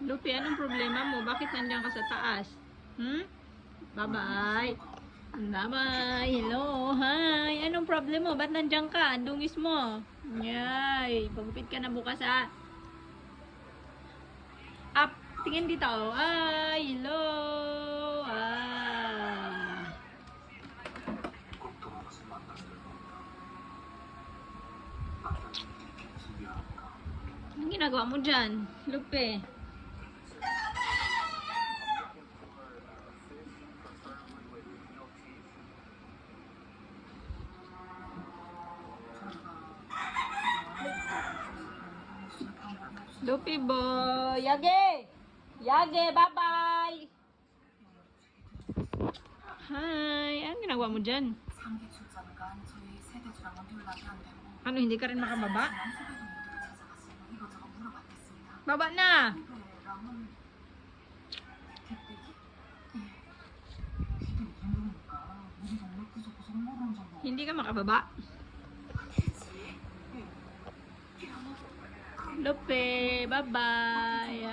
Lupi, anong problema mo? Bakit nandiyan ka sa taas? Bye-bye. Bye-bye. Hello. Hi. Anong problem mo? Ba't nandiyan ka? Andungis mo. Yay. Pagupit ka na bukas, ha? Up. Tingin dito. Ay, hello. Anong ginagawa mo dyan? Lupi. Lupi boy. Yage. Yage, bye-bye. Hi. Anong ginagawa mo dyan? Ano, hindi ka rin makababa? Baba na. Hindi ka makababa. Lupe, bye-bye.